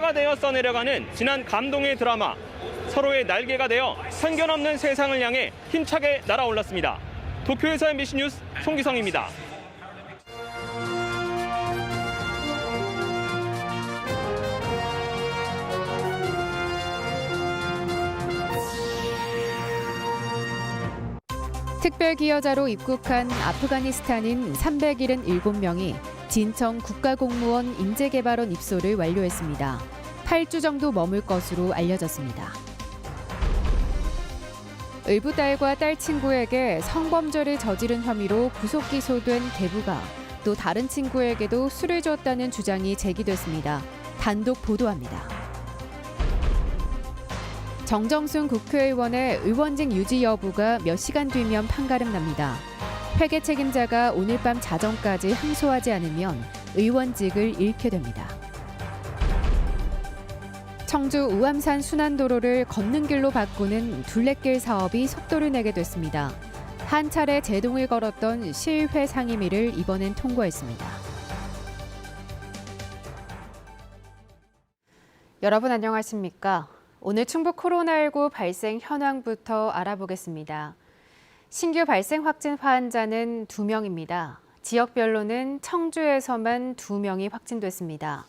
가 되어 써내려가는 진한 감동의 드라마. 서로의 날개가 되어 편견 없는 세상을 향해 힘차게 날아올랐습니다. 도쿄에서 MBC 뉴스 송기성입니다. 특별기여자로 입국한 아프가니스탄인 377명이 진청 국가공무원 인재개발원 입소를 완료했습니다. 8주 정도 머물 것으로 알려졌습니다. 의붓딸과 딸 친구에게 성범죄를 저지른 혐의로 구속 기소된 계부가 또 다른 친구에게도 술을 줬다는 주장이 제기됐습니다. 단독 보도합니다. 정정순 국회의원의 의원직 유지 여부가 몇 시간 뒤면 판가름 납니다. 회계 책임자가 오늘 밤 자정까지 항소하지 않으면 의원직을 잃게 됩니다. 청주 우암산 순환도로를 걷는 길로 바꾸는 둘레길 사업이 속도를 내게 됐습니다. 한 차례 제동을 걸었던 시의회 상임위를 이번엔 통과했습니다. 여러분 안녕하십니까? 오늘 충북 코로나19 발생 현황부터 알아보겠습니다. 신규 발생 확진 환자는 2명입니다. 지역별로는 청주에서만 2명이 확진됐습니다.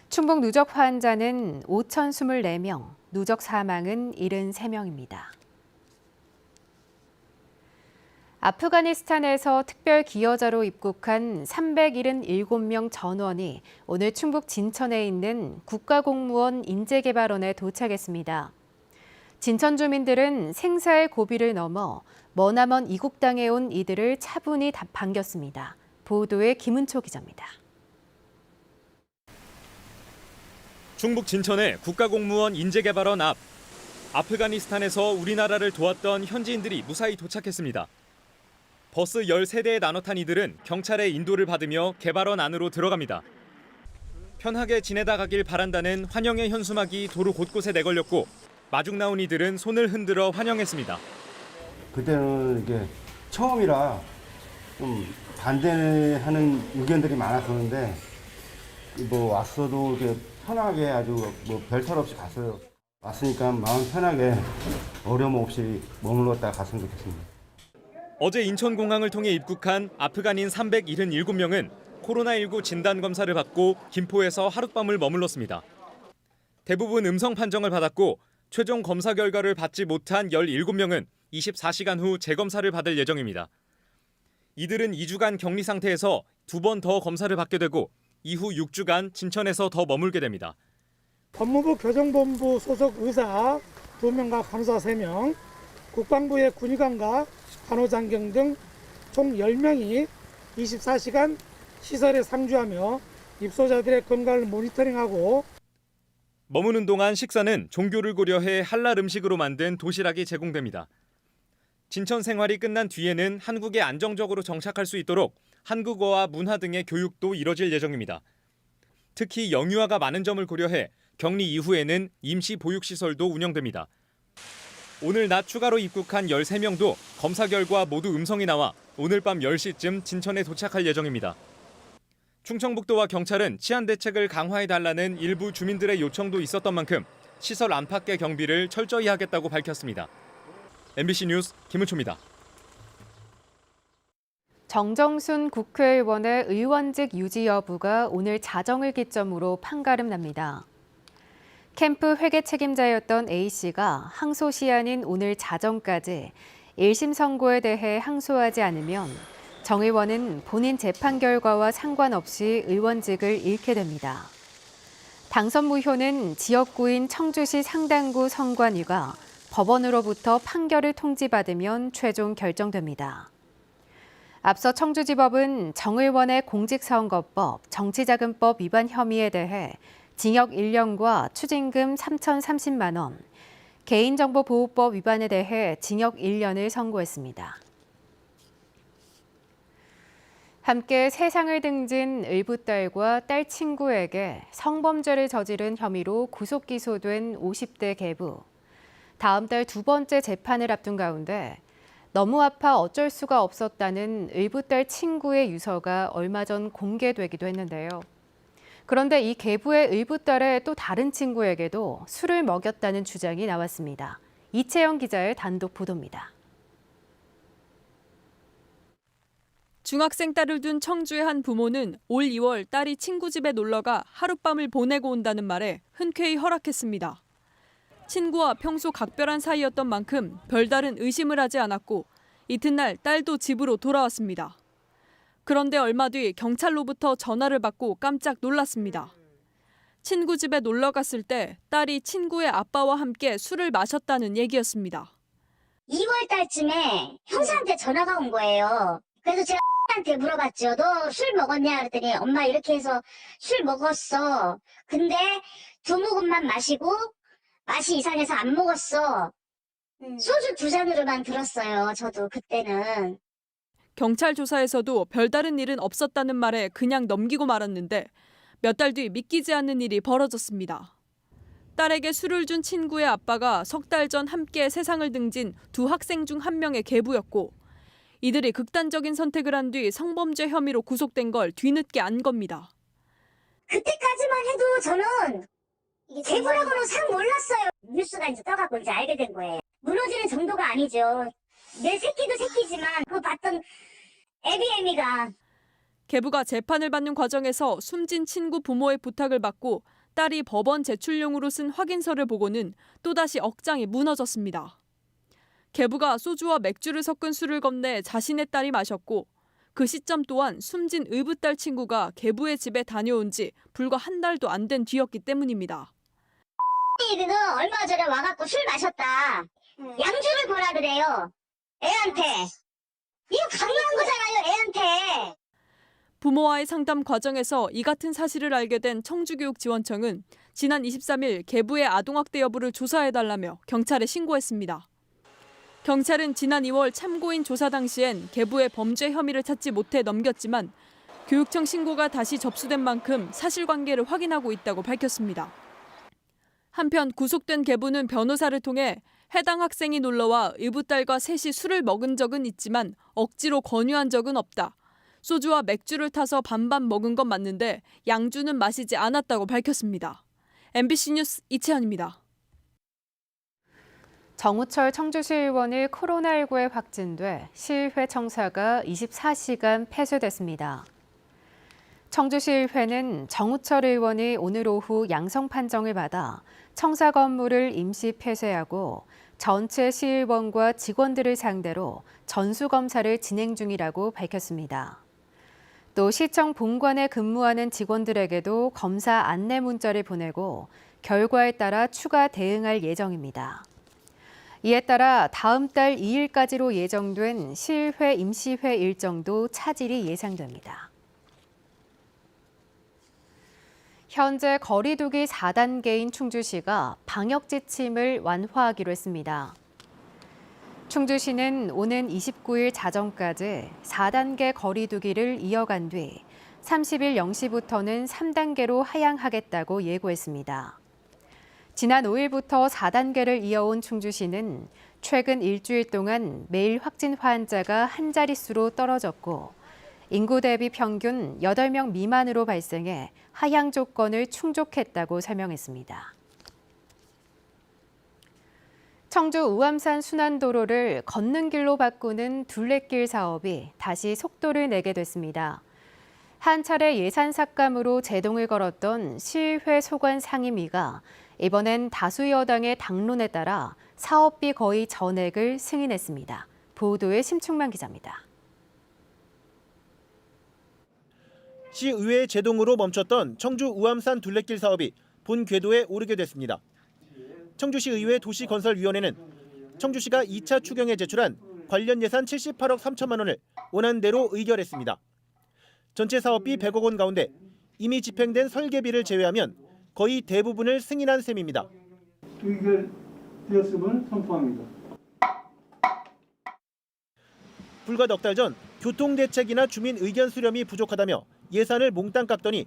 충북 누적 환자는 5,024명, 누적 사망은 73명입니다. 아프가니스탄에서 특별 기여자로 입국한 377명 전원이 오늘 충북 진천에 있는 국가공무원 인재개발원에 도착했습니다. 진천 주민들은 생사의 고비를 넘어 머나먼 이국 땅에 온 이들을 차분히 반겼습니다. 보도에 김은초 기자입니다. 충북 진천의 국가공무원 인재개발원 앞. 아프가니스탄에서 우리나라를 도왔던 현지인들이 무사히 도착했습니다. 버스 13대에 나눠 탄 이들은 경찰의 인도를 받으며 개발원 안으로 들어갑니다. 편하게 지내다 가길 바란다는 환영의 현수막이 도로 곳곳에 내걸렸고 마중 나온 이들은 손을 흔들어 환영했습니다. 그때는 이게 처음이라 좀 반대하는 의견들이 많았었는데 뭐 왔어도 이렇게 편하게 아주 뭐 별탈 없이 갔어요. 왔으니까 마음 편하게 어려움 없이 머물렀다 갔으면 좋겠습니다. 어제 인천공항을 통해 입국한 아프간인 377명은 코로나19 진단검사를 받고 김포에서 하룻밤을 머물렀습니다. 대부분 음성 판정을 받았고 최종 검사 결과를 받지 못한 17명은 24시간 후 재검사를 받을 예정입니다. 이들은 2주간 격리 상태에서 2번 더 검사를 받게 되고 이후 6주간 진천에서 더 머물게 됩니다. 법무부 교정본부 소속 의사 2명과 간호사 3명, 국방부의 군의관과 간호장경 등 총 10명이 24시간 시설에 상주하며 입소자들의 건강을 모니터링하고 머무는 동안 식사는 종교를 고려해 할랄 음식으로 만든 도시락이 제공됩니다. 진천 생활이 끝난 뒤에는 한국에 안정적으로 정착할 수 있도록 한국어와 문화 등의 교육도 이뤄질 예정입니다. 특히 영유아가 많은 점을 고려해 격리 이후에는 임시 보육시설도 운영됩니다. 오늘 낮 추가로 입국한 13명도 검사 결과 모두 음성이 나와 오늘 밤 10시쯤 진천에 도착할 예정입니다. 충청북도와 경찰은 치안 대책을 강화해달라는 일부 주민들의 요청도 있었던 만큼 시설 안팎의 경비를 철저히 하겠다고 밝혔습니다. MBC 뉴스 김은초입니다. 정정순 국회의원의 의원직 유지 여부가 오늘 자정을 기점으로 판가름 납니다. 캠프 회계 책임자였던 A씨가 항소 시한인 오늘 자정까지 1심 선고에 대해 항소하지 않으면 정 의원은 본인 재판 결과와 상관없이 의원직을 잃게 됩니다. 당선 무효는 지역구인 청주시 상당구 선관위가 법원으로부터 판결을 통지받으면 최종 결정됩니다. 앞서 청주지법은 정 의원의 공직선거법, 정치자금법 위반 혐의에 대해 징역 1년과 추징금 3,030만 원, 개인정보보호법 위반에 대해 징역 1년을 선고했습니다. 함께 세상을 등진 의붓딸과 딸 친구에게 성범죄를 저지른 혐의로 구속 기소된 50대 계부. 다음 달 2번째 재판을 앞둔 가운데 너무 아파 어쩔 수가 없었다는 의붓딸 친구의 유서가 얼마 전 공개되기도 했는데요. 그런데 이 계부의 의붓 딸의 또 다른 친구에게도 술을 먹였다는 주장이 나왔습니다. 이채영 기자의 단독 보도입니다. 중학생 딸을 둔 청주의 한 부모는 올 2월 딸이 친구 집에 놀러가 하룻밤을 보내고 온다는 말에 흔쾌히 허락했습니다. 친구와 평소 각별한 사이였던 만큼 별다른 의심을 하지 않았고 이튿날 딸도 집으로 돌아왔습니다. 그런데 얼마 뒤 경찰로부터 전화를 받고 깜짝 놀랐습니다. 친구 집에 놀러 갔을 때 딸이 친구의 아빠와 함께 술을 마셨다는 얘기였습니다. 2월 달쯤에 형사한테 전화가 온 거예요. 그래서 제가 한테 물어봤죠. 너 술 먹었냐? 그랬더니 엄마 이렇게 해서 술 먹었어. 근데 2모금만 마시고 맛이 이상해서 안 먹었어. 소주 2잔으로만 들었어요. 저도 그때는. 경찰 조사에서도 별다른 일은 없었다는 말에 그냥 넘기고 말았는데 몇 달 뒤 믿기지 않는 일이 벌어졌습니다. 딸에게 술을 준 친구의 아빠가 석 달 전 함께 세상을 등진 두 학생 중 한 명의 계부였고 이들이 극단적인 선택을 한 뒤 성범죄 혐의로 구속된 걸 뒤늦게 안 겁니다. 그때까지만 해도 저는 계부라고는 상 몰랐어요. 뉴스가 이제 떠갖고 이제 알게 된 거예요. 무너지는 정도가 아니죠. 내 새끼도 새끼지만 그거 봤던 애비애미가. 계부가 재판을 받는 과정에서 숨진 친구 부모의 부탁을 받고 딸이 법원 제출용으로 쓴 확인서를 보고는 또다시 억장이 무너졌습니다. 계부가 소주와 맥주를 섞은 술을 건네 자신의 딸이 마셨고 그 시점 또한 숨진 의붓딸 친구가 계부의 집에 다녀온 지 불과 한 달도 안 된 뒤였기 때문입니다. 이는 얼마 전에 와갖고 술 마셨다. 양주를 보라 그래요. 애한테. 이거 강요한 거잖아요, 애한테. 부모와의 상담 과정에서 이 같은 사실을 알게 된 청주교육지원청은 지난 23일 계부의 아동학대 여부를 조사해달라며 경찰에 신고했습니다. 경찰은 지난 2월 참고인 조사 당시엔 계부의 범죄 혐의를 찾지 못해 넘겼지만 교육청 신고가 다시 접수된 만큼 사실관계를 확인하고 있다고 밝혔습니다. 한편 구속된 계부는 변호사를 통해 해당 학생이 놀러와 의붓딸과 셋이 술을 먹은 적은 있지만 억지로 권유한 적은 없다. 소주와 맥주를 타서 반반 먹은 건 맞는데 양주는 마시지 않았다고 밝혔습니다. MBC 뉴스 이채연입니다. 정우철 청주시 의원이 코로나19에 확진돼 시의회 청사가 24시간 폐쇄됐습니다. 청주시의회는 정우철 의원이 오늘 오후 양성 판정을 받아 청사 건물을 임시 폐쇄하고 전체 시의원과 직원들을 상대로 전수검사를 진행 중이라고 밝혔습니다. 또 시청 본관에 근무하는 직원들에게도 검사 안내 문자를 보내고 결과에 따라 추가 대응할 예정입니다. 이에 따라 다음 달 2일까지로 예정된 시의회 임시회 일정도 차질이 예상됩니다. 현재 거리두기 4단계인 충주시가 방역 지침을 완화하기로 했습니다. 충주시는 오는 29일 자정까지 4단계 거리두기를 이어간 뒤 30일 0시부터는 3단계로 하향하겠다고 예고했습니다. 지난 5일부터 4단계를 이어온 충주시는 최근 일주일 동안 매일 확진 환자가 한 자릿수로 떨어졌고 인구 대비 평균 8명 미만으로 발생해 하향 조건을 충족했다고 설명했습니다. 청주 우암산 순환도로를 걷는 길로 바꾸는 둘레길 사업이 다시 속도를 내게 됐습니다. 한 차례 예산 삭감으로 제동을 걸었던 시의회 소관 상임위가 이번엔 다수 여당의 당론에 따라 사업비 거의 전액을 승인했습니다. 보도에 심충만 기자입니다. 시의회 제동으로 멈췄던 청주 우암산 둘레길 사업이 본 궤도에 오르게 됐습니다. 청주시의회 도시건설위원회는 청주시가 2차 추경에 제출한 관련 예산 78억 3천만 원을 원안대로 의결했습니다. 전체 사업비 100억 원 가운데 이미 집행된 설계비를 제외하면 거의 대부분을 승인한 셈입니다. 의결되었음을 선포합니다. 불과 넉 달 전 교통대책이나 주민 의견 수렴이 부족하다며 예산을 몽땅 깎더니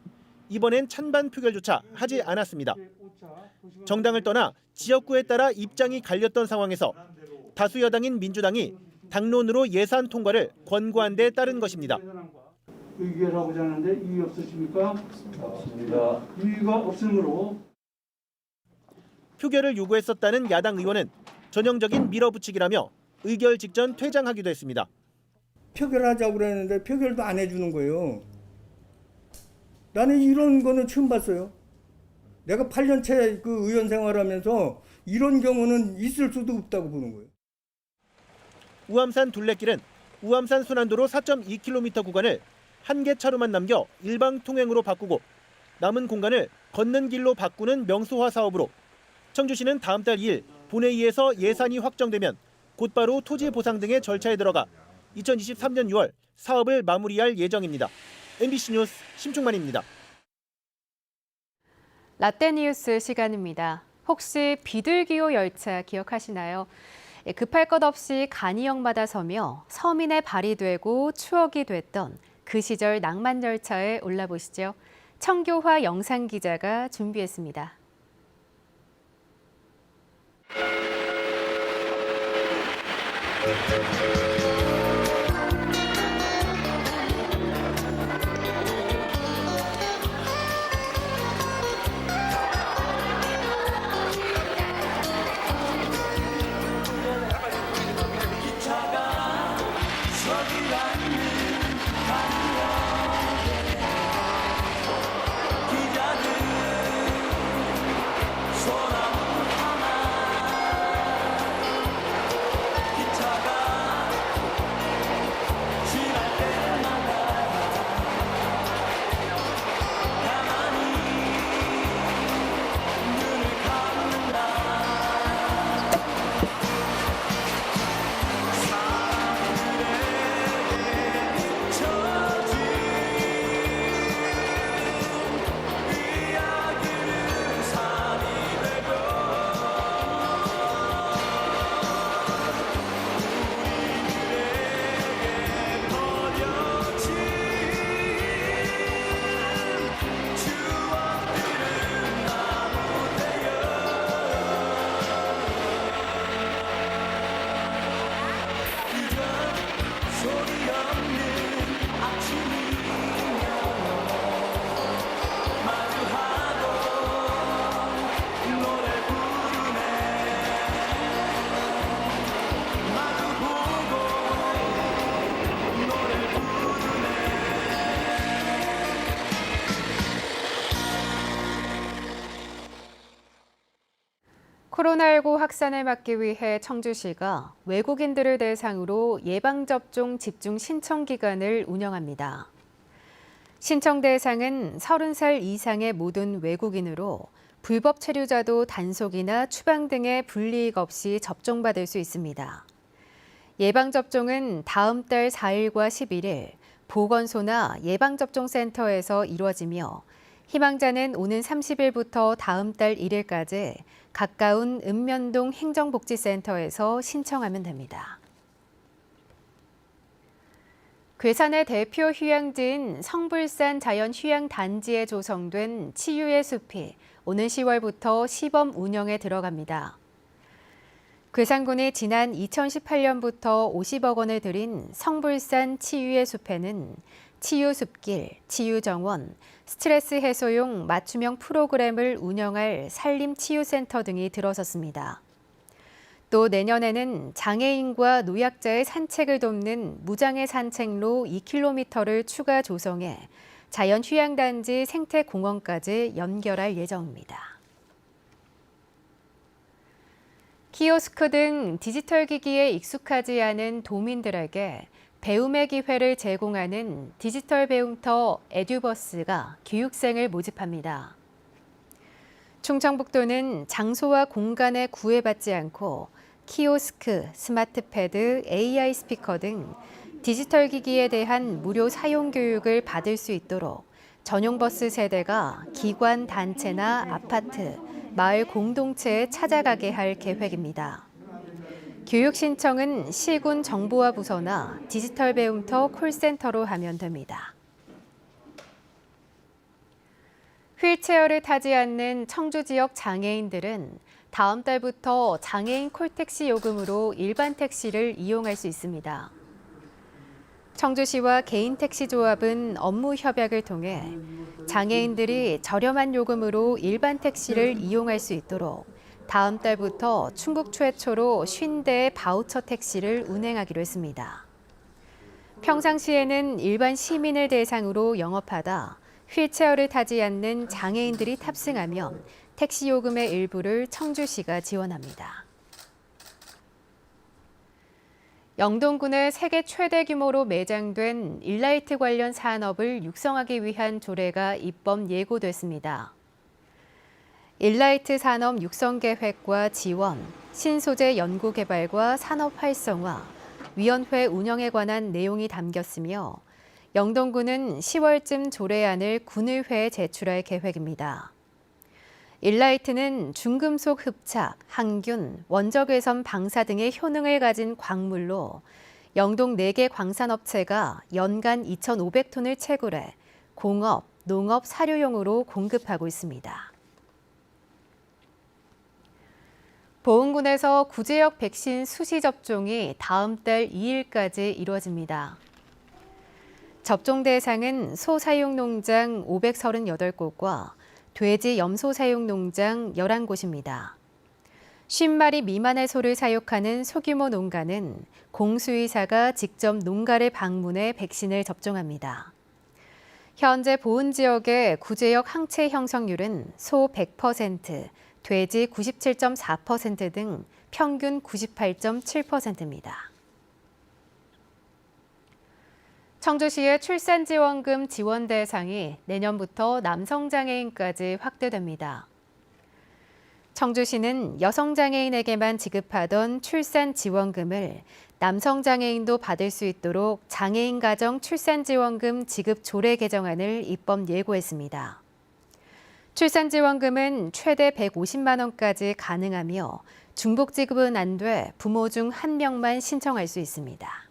이번엔 찬반 표결조차 하지 않았습니다. 정당을 떠나 지역구에 따라 입장이 갈렸던 상황에서 다수 여당인 민주당이 당론으로 예산 통과를 권고한 데 따른 것입니다. 의결하고자 하는데 이의 없으십니까? 없습니다. 이의가 없으므로 표결을 요구했었다는 야당 의원은 전형적인 밀어붙이기라며 의결 직전 퇴장하기도 했습니다. 표결하자고 그랬는데 표결도 안 해주는 거예요. 나는 이런 거는 처음 봤어요. 내가 8년째 그 의원 생활하면서 이런 경우는 있을 수도 없다고 보는 거예요. 우암산 둘레길은 우암산 순환도로 4.2km 구간을 한 개 차로만 남겨 일방 통행으로 바꾸고 남은 공간을 걷는 길로 바꾸는 명소화 사업으로 청주시는 다음 달 2일 본회의에서 예산이 확정되면 곧바로 토지 보상 등의 절차에 들어가 2023년 6월 사업을 마무리할 예정입니다. MBC 뉴스 심충만입니다. 라떼 뉴스 시간입니다. 혹시 비둘기호 열차 기억하시나요? 급할 것 없이 간이역마다 서며 서민의 발이 되고 추억이 됐던 그 시절 낭만 열차에 올라보시죠. 청교화 영상 기자가 준비했습니다. 코로나19 확산을 막기 위해 청주시가 외국인들을 대상으로 예방접종 집중 신청 기간을 운영합니다. 신청 대상은 30살 이상의 모든 외국인으로 불법 체류자도 단속이나 추방 등의 불이익 없이 접종받을 수 있습니다. 예방접종은 다음 달 4일과 11일 보건소나 예방접종센터에서 이루어지며 희망자는 오는 30일부터 다음 달 1일까지 가까운 읍면동 행정복지센터에서 신청하면 됩니다. 괴산의 대표 휴양지인 성불산 자연휴양단지에 조성된 치유의 숲이 오는 10월부터 시범 운영에 들어갑니다. 괴산군이 지난 2018년부터 50억 원을 들인 성불산 치유의 숲에는 치유숲길, 치유정원, 스트레스 해소용 맞춤형 프로그램을 운영할 산림치유센터 등이 들어섰습니다. 또 내년에는 장애인과 노약자의 산책을 돕는 무장애 산책로 2km를 추가 조성해 자연휴양단지 생태공원까지 연결할 예정입니다. 키오스크 등 디지털 기기에 익숙하지 않은 도민들에게 배움의 기회를 제공하는 디지털 배움터 에듀버스가 교육생을 모집합니다. 충청북도는 장소와 공간에 구애받지 않고 키오스크, 스마트패드, AI 스피커 등 디지털 기기에 대한 무료 사용 교육을 받을 수 있도록 전용 버스 세대가 기관, 단체나 아파트, 마을 공동체에 찾아가게 할 계획입니다. 교육 신청은 시군 정보화 부서나 디지털 배움터 콜센터로 하면 됩니다. 휠체어를 타지 않는 청주 지역 장애인들은 다음 달부터 장애인 콜택시 요금으로 일반 택시를 이용할 수 있습니다. 청주시와 개인택시조합은 업무 협약을 통해 장애인들이 저렴한 요금으로 일반 택시를 이용할 수 있도록 다음 달부터 충북 최초로 50대의 바우처 택시를 운행하기로 했습니다. 평상시에는 일반 시민을 대상으로 영업하다 휠체어를 타지 않는 장애인들이 탑승하면 택시 요금의 일부를 청주시가 지원합니다. 영동군에 세계 최대 규모로 매장된 일라이트 관련 산업을 육성하기 위한 조례가 입법 예고됐습니다. 일라이트 산업 육성 계획과 지원, 신소재 연구 개발과 산업 활성화, 위원회 운영에 관한 내용이 담겼으며 영동군은 10월쯤 조례안을 군의회에 제출할 계획입니다. 일라이트는 중금속 흡착, 항균, 원적외선 방사 등의 효능을 가진 광물로 영동 4개 광산업체가 연간 2,500톤을 채굴해 공업, 농업, 사료용으로 공급하고 있습니다. 보은군에서 구제역 백신 수시 접종이 다음 달 2일까지 이루어집니다. 접종 대상은 소 사육 농장 538곳과 돼지 염소 사육 농장 11곳입니다. 50마리 미만의 소를 사육하는 소규모 농가는 공수의사가 직접 농가를 방문해 백신을 접종합니다. 현재 보은 지역의 구제역 항체 형성률은 소 100%, 돼지 97.4% 등 평균 98.7%입니다. 청주시의 출산지원금 지원 대상이 내년부터 남성장애인까지 확대됩니다. 청주시는 여성장애인에게만 지급하던 출산지원금을 남성장애인도 받을 수 있도록 장애인 가정 출산지원금 지급 조례 개정안을 입법 예고했습니다. 출산지원금은 최대 150만 원까지 가능하며 중복 지급은 안 돼 부모 중 1명만 신청할 수 있습니다.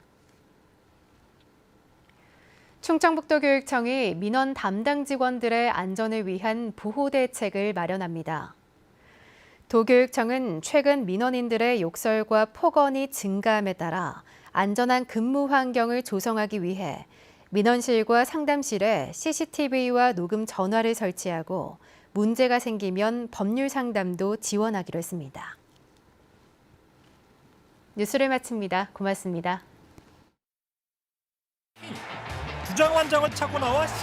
충청북도교육청이 민원 담당 직원들의 안전을 위한 보호 대책을 마련합니다. 도교육청은 최근 민원인들의 욕설과 폭언이 증가함에 따라 안전한 근무 환경을 조성하기 위해 민원실과 상담실에 CCTV와 녹음 전화를 설치하고 문제가 생기면 법률 상담도 지원하기로 했습니다. 뉴스를 마칩니다. 고맙습니다. 부장 환장을 차고 나와